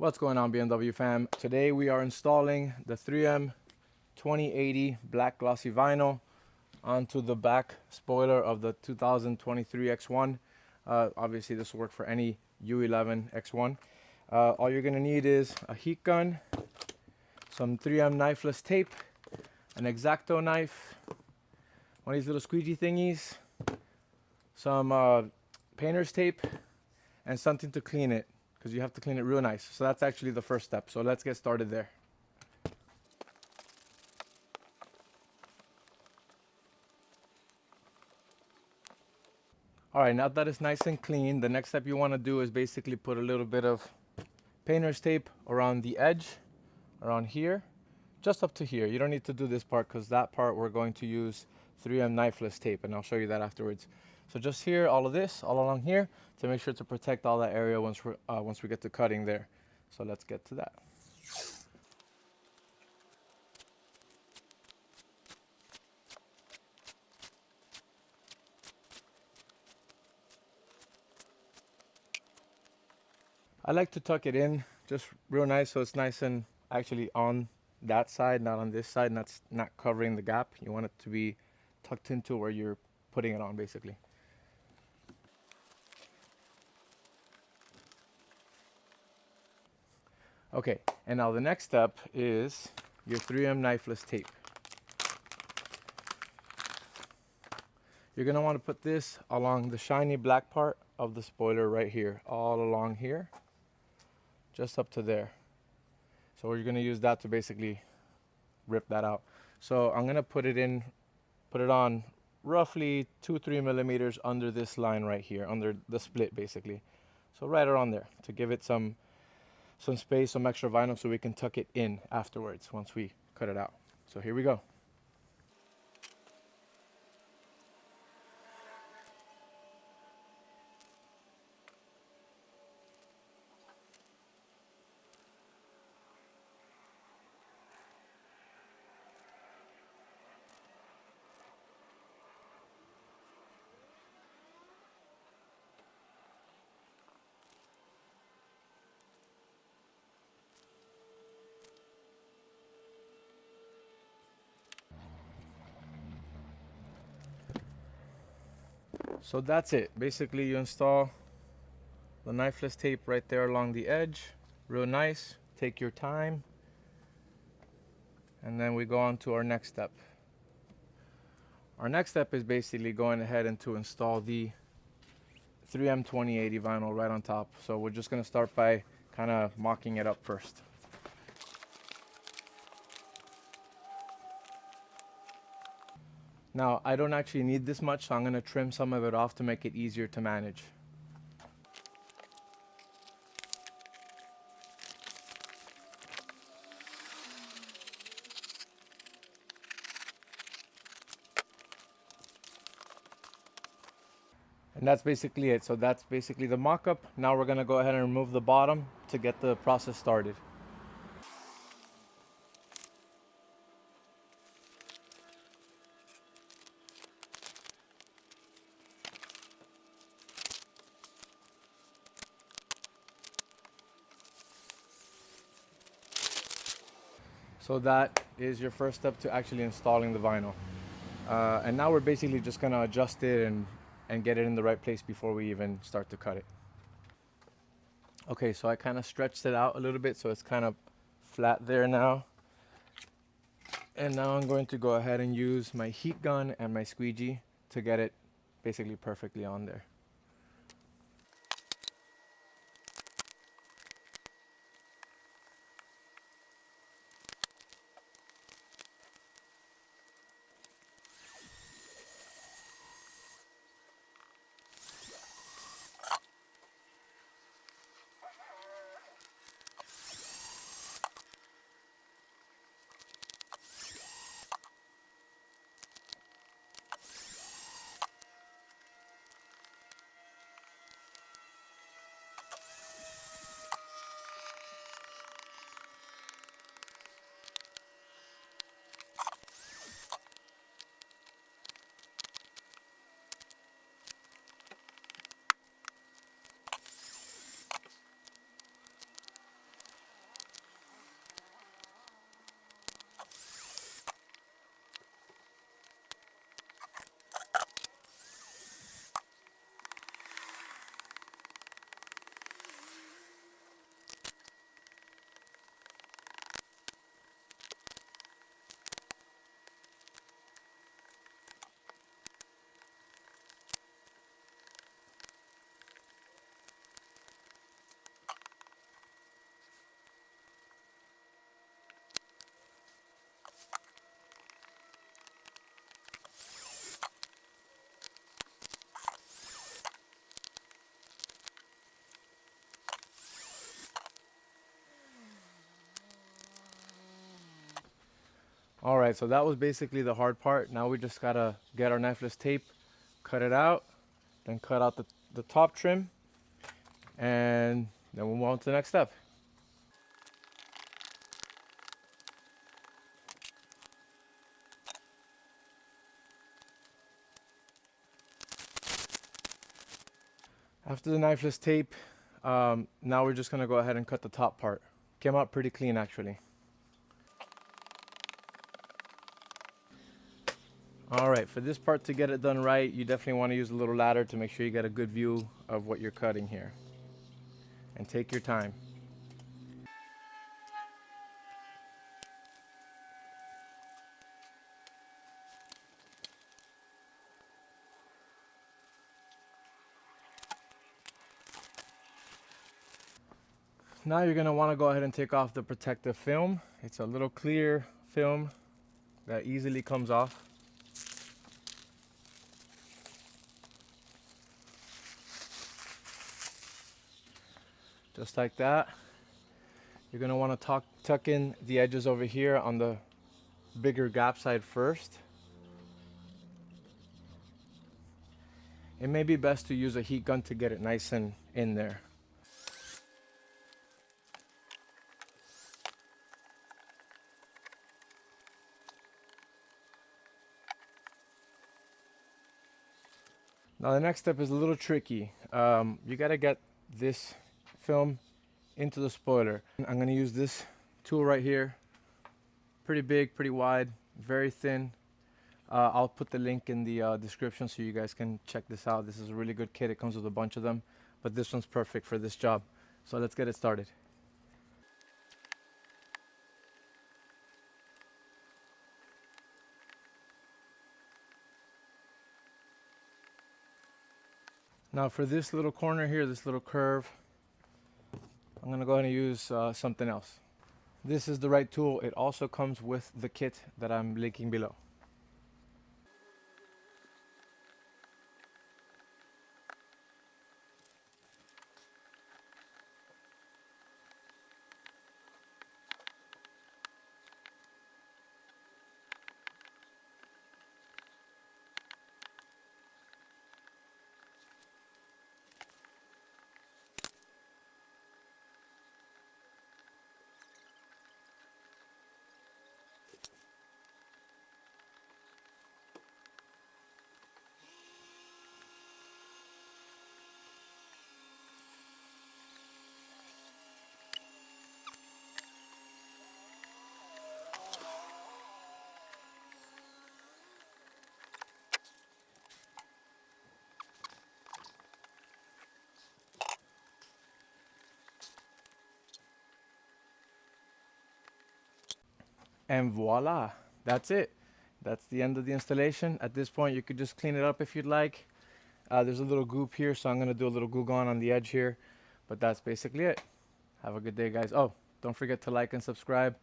What's going on, BMW fam? Today we are installing the 3M 2080 black glossy vinyl onto the back spoiler of the 2023 X1. Obviously this will work for any U11 X1. All you're going to need is a heat gun, some 3M Knifeless tape, an X-Acto knife, one of these little squeegee thingies, some painter's tape, and something to clean it, because you have to clean it real nice. So that's actually the first step. So let's get started there. All right, now that it's nice and clean, the next step you want to do is basically put a little bit of painter's tape around the edge, around here, just up to here. You don't need to do this part because that part we're going to use 3M knifeless tape, and I'll show you that afterwards. So just here, all of this, all along here, to make sure to protect all that area once we get to cutting there. So let's get to that. I like to tuck it in just real nice, so it's nice and actually on that side, not on this side, and that's not covering the gap. You want it to be tucked into where you're putting it on, basically. Okay, and now the next step is your 3M knifeless tape. You're gonna want to put this along the shiny black part of the spoiler right here, all along here, just up to there. So we're gonna use that to basically rip that out. So I'm gonna put it on roughly 2-3 millimeters under this line right here, under the split basically. So right around there, to give it some space, some extra vinyl, so we can tuck it in afterwards once we cut it out. So here we go. So that's it. Basically, you install the knifeless tape right there along the edge, real nice. Take your time, and then we go on to our next step. Our next step is basically going ahead and to install the 3M 2080 vinyl right on top. So we're just going to start by kind of mocking it up first. Now, I don't actually need this much, so I'm going to trim some of it off to make it easier to manage. And that's basically it. So that's basically the mock-up. Now we're going to go ahead and remove the bottom to get the process started. So that is your first step to actually installing the vinyl. And now we're basically just gonna adjust it and get it in the right place before we even start to cut it. Okay, so I kind of stretched it out a little bit so it's kind of flat there now. And now I'm going to go ahead and use my heat gun and my squeegee to get it basically perfectly on there. All right, so that was basically the hard part. Now we just gotta get our knifeless tape, cut it out, then cut out the top trim, and then we'll move on to the next step. After the knifeless tape, now we're just gonna go ahead and cut the top part. Came out pretty clean actually. All right, for this part to get it done right, you definitely want to use a little ladder to make sure you get a good view of what you're cutting here. And take your time. Now you're going to want to go ahead and take off the protective film. It's a little clear film that easily comes off. Just like that. You're going to want to tuck in the edges over here on the bigger gap side first. It may be best to use a heat gun to get it nice and in there. Now the next step is a little tricky. You got to get this film into the spoiler. I'm going to use this tool right here. Pretty big, pretty wide, very thin. I'll put the link in the description so you guys can check this out. This is a really good kit. It comes with a bunch of them, but this one's perfect for this job. So let's get it started. Now for this little corner here, this little curve, I'm gonna go ahead and use something else. This is the right tool. It also comes with the kit that I'm linking below. And voila, that's it. That's the end of the installation. At this point, you could just clean it up if you'd like. There's a little goop here, so I'm gonna do a little glue gun on the edge here, but that's basically it. Have a good day, guys. Oh, don't forget to like and subscribe.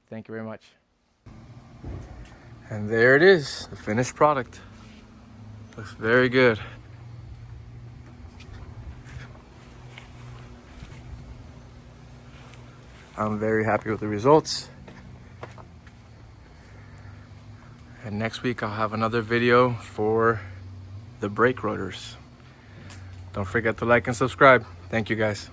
Thank you very much. And there it is, the finished product. Looks very good. I'm very happy with the results. And next week I'll have another video for the brake rotors. Don't forget to like and subscribe. Thank you, guys.